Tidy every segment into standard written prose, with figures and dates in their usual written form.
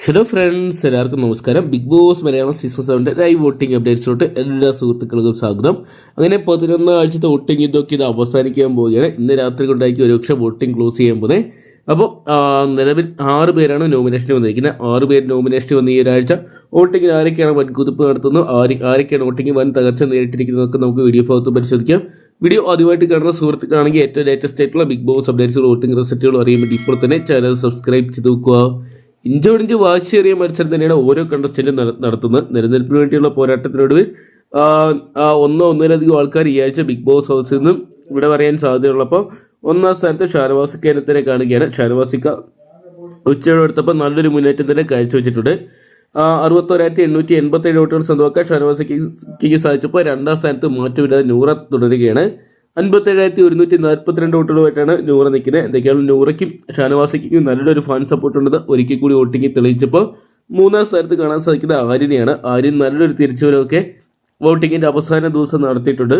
Hello friends, എല്ലാവർക്കും നമസ്കാരം. Bigg Boss Malayalam season 7 live voting അപ്ഡേറ്റ്സിലോട്ട് എല്ലാ സുഹൃത്തുക്കൾക്കും സ്വാഗതം. അങ്ങനെ 11 ആഴ്ചത്തെ വോട്ടിംഗ് ഇതൊക്കെ ഇത് അവസാനിക്കാൻ പോവുകയാണ്. ഇന്ന് രാത്രി കൊണ്ടായിരിക്കും ഒരുപക്ഷെ വോട്ടിംഗ് ക്ലോസ് ചെയ്യാൻ പോകുന്നത്. അപ്പോൾ നിലവിൽ 6 പേരാണ് നോമിനേഷന് വന്നിരിക്കുന്നത്. 6 പേര് നോമിനേഷന് വന്ന ഈ ഒരാഴ്ച വോട്ടിങ്ങിൽ ആരൊക്കെയാണ് വൻ കുതിപ്പ് നടത്തുന്നത്, ആരൊക്കെയാണ് വോട്ടിംഗ് വൻ തകർച്ച നേരിട്ടിരിക്കുന്നതൊക്കെ നമുക്ക് വീഡിയോ ഭാഗത്ത് പരിശോധിക്കാം. വീഡിയോ ആദ്യമായിട്ട് കാണുന്ന സുഹൃത്തുക്കളാണെങ്കിൽ ഏറ്റവും ലേറ്റസ്റ്റ് ആയിട്ടുള്ള ബിഗ് ബോസ് അപ്ഡേറ്റ്സുകൾ വോട്ടിംഗ് റിസൾട്ടുകൾ അറിയാൻ വേണ്ടി ഇപ്പോൾ തന്നെ ചാനൽ സബ്സ്ക്രൈബ് ചെയ്ത് നോക്കുക. ഇഞ്ചോടിഞ്ച് വാശിയേറിയ മത്സരം തന്നെയാണ് ഓരോ കണ്ടസ്റ്റന്റും നടത്തുന്നത്. നിലനിൽപ്പിന് വേണ്ടിയുള്ള പോരാട്ടത്തിനൊടുവിൽ ഒന്നിലധികം ആൾക്കാർ ഈ ആഴ്ച ബിഗ് ബോസ് ഹൗസിൽ നിന്നും ഇവിടെ പറയാൻ സാധ്യതയുള്ളപ്പോൾ ഒന്നാം സ്ഥാനത്ത് ഷാനവാസിക്കനെ തന്നെ കാണുകയാണ്. ഷാനവാസിക്ക ഉച്ചയോടെ എടുത്തപ്പോൾ നല്ലൊരു മുന്നേറ്റം തന്നെ കാഴ്ചവെച്ചിട്ടുണ്ട്. 61,887 വോട്ടുകൾ സ്വന്തമാക്കാൻ ഷാനവാസിക്ക് സാധിച്ചപ്പോൾ രണ്ടാം സ്ഥാനത്ത് മാറ്റമില്ലാതെ നൂറ തുടരുകയാണ്. 57,142 വോട്ടുകളുമായിട്ടാണ് നൂറ നിൽക്കുന്നത്. എന്തൊക്കെയാണ് നൂറയ്ക്കും ഷാനവാസിക്കും നല്ലൊരു ഫാൻ സപ്പോർട്ട് ഉണ്ടെന്ന് ഒരിക്കൽ കൂടി വോട്ടിംഗ് തെളിയിച്ചപ്പോൾ മൂന്നാം സ്ഥാനത്ത് കാണാൻ സാധിക്കുന്നത് ആര്യനെയാണ്. ആര്യൻ നല്ലൊരു തിരിച്ചുവരവൊക്കെ വോട്ടിങ്ങിന്റെ അവസാന ദിവസം നടത്തിയിട്ടുണ്ട്.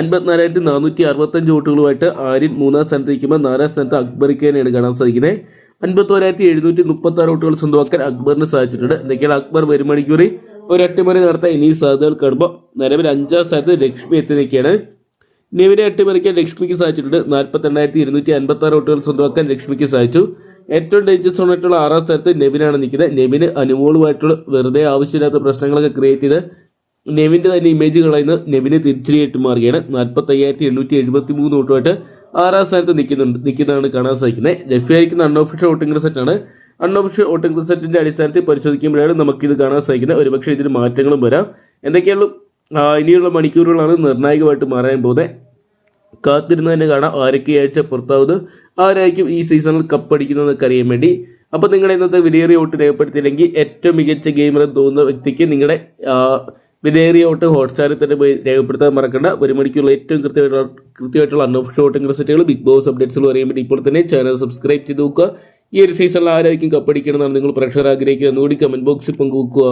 54,465 വോട്ടുകളുമായിട്ട് ആര്യൻ മൂന്നാം സ്ഥാനത്ത് നിൽക്കുമ്പോൾ നാലാം സ്ഥാനത്ത് അക്ബറിക്കാനെയാണ് കാണാൻ സാധിക്കുന്നത്. 51,736 വോട്ടുകൾ സ്വന്തമാക്കാൻ അക്ബറിന് സാധിച്ചിട്ടുണ്ട്. എന്തൊക്കെയാണ് അക്ബർ വരും മണിക്കൂറിൽ ഒരു അട്ടിമറി നടത്താൻ ഇനി സാധ്യതകൾ കാണുമ്പോൾ നിലവിൽ 5ാം സ്ഥാനത്ത് ലക്ഷ്മി എത്തി നിൽക്കുകയാണ്. നെവിനെ അട്ടിമറിക്കാൻ ലക്ഷ്മിക്ക് സാധിച്ചിട്ടുണ്ട്. 42,256 വോട്ടുകൾ സ്വന്തമാക്കാൻ ലക്ഷ്മിക്ക് സാധിച്ചു. ഏറ്റവും ഡേഞ്ചർ സോൺ ആയിട്ടുള്ള 6ാം സ്ഥാനത്ത് നെവിനാണ് നിൽക്കുന്നത്. നെവിന് അനുമോളുമായിട്ടുള്ള വെറുതെ ആവശ്യമില്ലാത്ത പ്രശ്നങ്ങളൊക്കെ ക്രിയേറ്റ് ചെയ്ത് നെവിന്റെ തന്നെ ഇമേജ് കളയുന്ന നെവിന് തിരിച്ചടിയായിട്ട് മാറുകയാണ്. 45,873 വോട്ടുമായിട്ട് 6ാം സ്ഥാനത്ത് നിൽക്കുന്നതാണ് കാണാൻ സാധിക്കുന്നത്. ലഭ്യമായിരിക്കുന്ന അൺഒഫീഷ്യൽ വോട്ടിംഗ് റിസൾട്ടാണ്. അൺഒഫീഷ്യൽ വോട്ടിംഗ് റിസൾട്ടിന്റെ അടിസ്ഥാനത്തിൽ പരിശോധിക്കുമ്പോഴാണ് നമുക്കിത് കാണാൻ സാധിക്കുന്നത്. ഒരുപക്ഷെ ഇതിന് മാറ്റങ്ങളും വരാം. എന്തൊക്കെയാണ് ഇനിയുള്ള മണിക്കൂറുകളാണ് നിർണായകമായിട്ട് മാറാൻ പോകുന്നത്. കാത്തിരുന്ന് തന്നെ കാണാം ആരൊക്കെ ആഴ്ച പുറത്താവുന്നത്, ആരായിരിക്കും ഈ സീസണിൽ കപ്പടിക്കുന്നതെന്നൊക്കെ അറിയാൻ വേണ്ടി. അപ്പോൾ നിങ്ങളുടെ ഇന്നത്തെ വിലയേറിയ വോട്ട് രേഖപ്പെടുത്തിയില്ലെങ്കിൽ ഏറ്റവും മികച്ച ഗെയിമർ എന്ന് തോന്നുന്ന വ്യക്തിക്ക് നിങ്ങളുടെ വിലയേറിയ വോട്ട് ഹോട്ട്സ്റ്റാറിൽ തന്നെ പോയി രേഖപ്പെടുത്താൻ മറക്കണ്ട. ഒരു മണിക്കുള്ള ഏറ്റവും കൃത്യമായിട്ടുള്ള അൺഒഫീഷ്യൽ വോട്ടിംഗ് റിസൾട്ടുകൾ ബിഗ് ബോസ് അപ്ഡേറ്റ്സുകൾ അറിയാൻ വേണ്ടി ഇപ്പോൾ തന്നെ ചാനൽ സബ്സ്ക്രൈബ് ചെയ്ത് നോക്കുക. ഈ ഒരു സീസണിൽ ആരായിരിക്കും കപ്പടിക്കണമെന്നാണ് നിങ്ങൾ പ്രേക്ഷകർ ആഗ്രഹിക്കുക എന്നുകൂടി കമന്റ് ബോക്സിൽ പങ്കുവെക്കുക.